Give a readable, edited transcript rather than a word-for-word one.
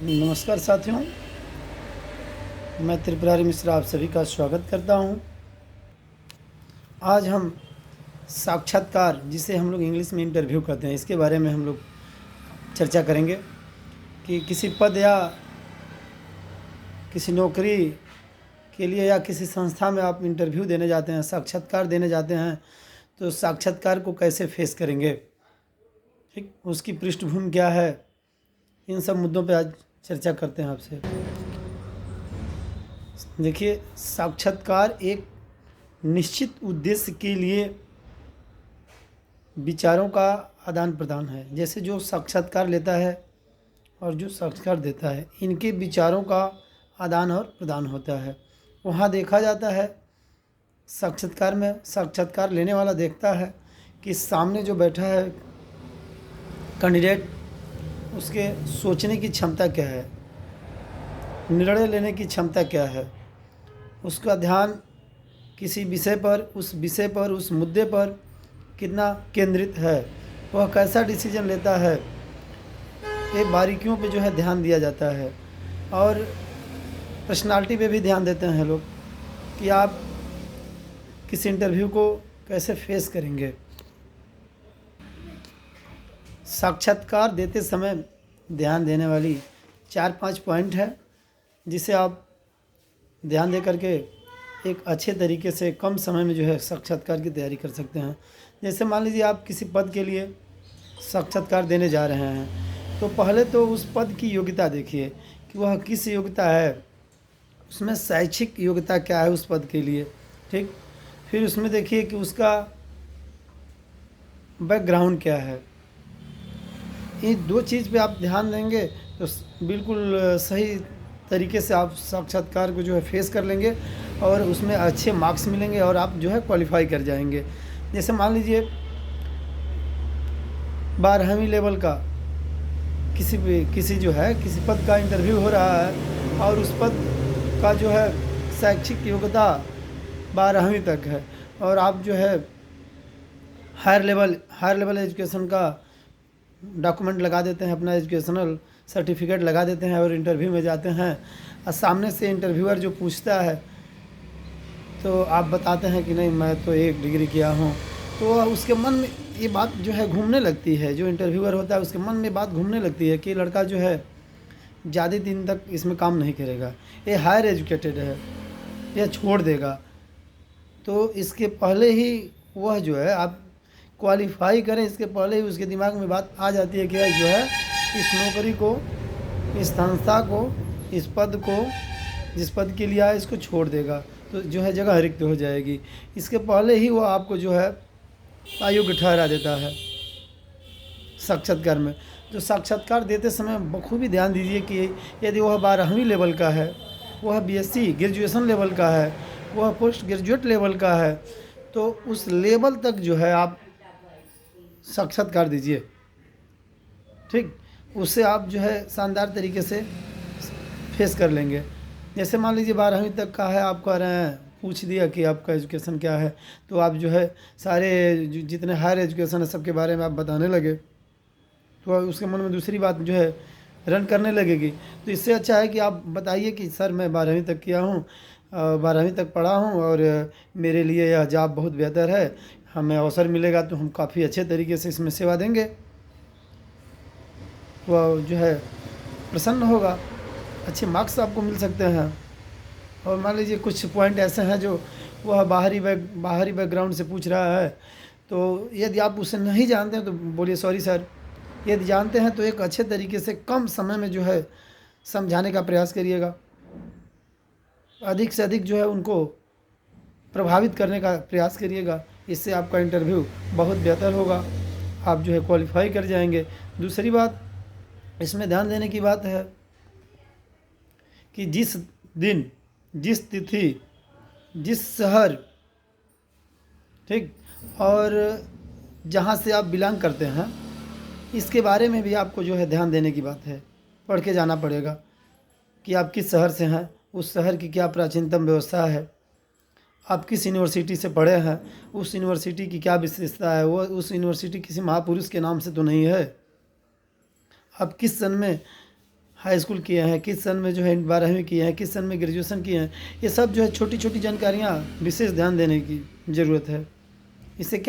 नमस्कार साथियों, मैं त्रिपुरारी मिश्रा आप सभी का स्वागत करता हूं। आज हम साक्षात्कार, जिसे हम लोग इंग्लिश में इंटरव्यू कहते हैं, इसके बारे में हम लोग चर्चा करेंगे कि किसी पद या किसी नौकरी के लिए या किसी संस्था में आप इंटरव्यू देने जाते हैं, साक्षात्कार देने जाते हैं, तो साक्षात्कार को कैसे फेस करेंगे, ठीक, उसकी पृष्ठभूमि क्या है, इन सब मुद्दों पे आज चर्चा करते हैं आपसे। देखिए, साक्षात्कार एक निश्चित उद्देश्य के लिए विचारों का आदान प्रदान है। जैसे जो साक्षात्कार लेता है और जो साक्षात्कार देता है, इनके विचारों का आदान और प्रदान होता है। वहाँ देखा जाता है, साक्षात्कार में साक्षात्कार लेने वाला देखता है कि सामने जो बैठा है कैंडिडेट, उसके सोचने की क्षमता क्या है, निर्णय लेने की क्षमता क्या है, उसका ध्यान किसी विषय पर, उस विषय पर, उस मुद्दे पर कितना केंद्रित है, वह कैसा डिसीजन लेता है, ये बारीकियों पे जो है ध्यान दिया जाता है। और पर्सनालिटी पे भी ध्यान देते हैं लोग कि आप किस इंटरव्यू को कैसे फेस करेंगे। साक्षात्कार देते समय ध्यान देने वाली 4-5 पॉइंट है, जिसे आप ध्यान दे करके एक अच्छे तरीके से कम समय में जो है साक्षात्कार की तैयारी कर सकते हैं। जैसे मान लीजिए आप किसी पद के लिए साक्षात्कार देने जा रहे हैं, तो पहले तो उस पद की योग्यता देखिए कि वह किस योग्यता है, उसमें शैक्षिक योग्यता क्या है उस पद के लिए, ठीक। फिर उसमें देखिए कि उसका बैकग्राउंड क्या है। ये दो चीज़ पे आप ध्यान देंगे तो बिल्कुल सही तरीके से आप साक्षात्कार को जो है फेस कर लेंगे और उसमें अच्छे मार्क्स मिलेंगे और आप जो है क्वालिफाई कर जाएंगे। जैसे मान लीजिए 12वीं लेवल का किसी जो है किसी पद का इंटरव्यू हो रहा है और उस पद का जो है शैक्षिक योग्यता 12वीं तक है और आप जो है हायर लेवल एजुकेशन का डॉक्यूमेंट लगा देते हैं, अपना एजुकेशनल सर्टिफिकेट लगा देते हैं और इंटरव्यू में जाते हैं और सामने से इंटरव्यूअर जो पूछता है तो आप बताते हैं कि नहीं, मैं तो 1 डिग्री किया हूँ, तो उसके मन में ये बात जो है घूमने लगती है। जो इंटरव्यूअर होता है उसके मन में बात घूमने लगती है कि लड़का जो है ज़्यादा दिन तक इसमें काम नहीं करेगा, ये हायर एजुकेटेड है, यह छोड़ देगा। तो इसके पहले ही वह जो है आप क्वालिफाई करें, इसके पहले ही उसके दिमाग में बात आ जाती है कि जो है इस नौकरी को, इस संस्था को, इस पद को, जिस पद के लिए आए, इसको छोड़ देगा, तो जो है जगह रिक्त हो जाएगी। इसके पहले ही वो आपको जो है अयोग्य ठहरा देता है साक्षात्कार में। तो साक्षात्कार देते समय बखूबी ध्यान दीजिए कि यदि वह 12वीं लेवल का है, वह बीएससी ग्रेजुएशन लेवल का है, वह पोस्ट ग्रेजुएट लेवल का है, तो उस लेवल तक जो है आप साक्षात्कार दीजिए, ठीक। उससे आप जो है शानदार तरीके से फेस कर लेंगे। जैसे मान लीजिए 12वीं तक का है, आप कह रहे हैं, पूछ दिया कि आपका एजुकेशन क्या है, तो आप जो है सारे जितने हायर एजुकेशन है सबके बारे में आप बताने लगे, तो उसके मन में दूसरी बात जो है रन करने लगेगी। तो इससे अच्छा है कि आप बताइए कि सर मैं 12वीं तक किया हूँ, 12वीं तक पढ़ा हूँ और मेरे लिए यह जॉब बहुत बेहतर है, हमें अवसर मिलेगा तो हम काफ़ी अच्छे तरीके से इसमें सेवा देंगे। वह जो है प्रसन्न होगा, अच्छे मार्क्स आपको मिल सकते हैं। और मान लीजिए कुछ पॉइंट ऐसे हैं जो वह बाहरी बैकग्राउंड से पूछ रहा है, तो यदि आप उसे नहीं जानते हैं तो बोलिए सॉरी सर। यदि जानते हैं तो एक अच्छे तरीके से कम समय में जो है समझाने का प्रयास करिएगा, अधिक से अधिक जो है उनको प्रभावित करने का प्रयास करिएगा। इससे आपका इंटरव्यू बहुत बेहतर होगा, आप जो है क्वालिफाई कर जाएंगे। दूसरी बात इसमें ध्यान देने की बात है कि जिस दिन, जिस तिथि, जिस शहर, ठीक, और जहाँ से आप बिलोंग करते हैं, इसके बारे में भी आपको जो है ध्यान देने की बात है। पढ़ के जाना पड़ेगा कि आप किस शहर से हैं, उस शहर की क्या प्राचीनतम व्यवस्था है, आप किस यूनिवर्सिटी से पढ़े हैं, उस यूनिवर्सिटी की क्या विशेषता है, वो उस यूनिवर्सिटी किसी महापुरुष के नाम से तो नहीं है, आप किस सन में हाई स्कूल किए हैं, किस सन में जो है 12वीं किए हैं, किस सन में ग्रेजुएशन किए हैं। ये सब जो है छोटी-छोटी जानकारियाँ विशेष ध्यान देने की ज़रूरत है। इससे क्या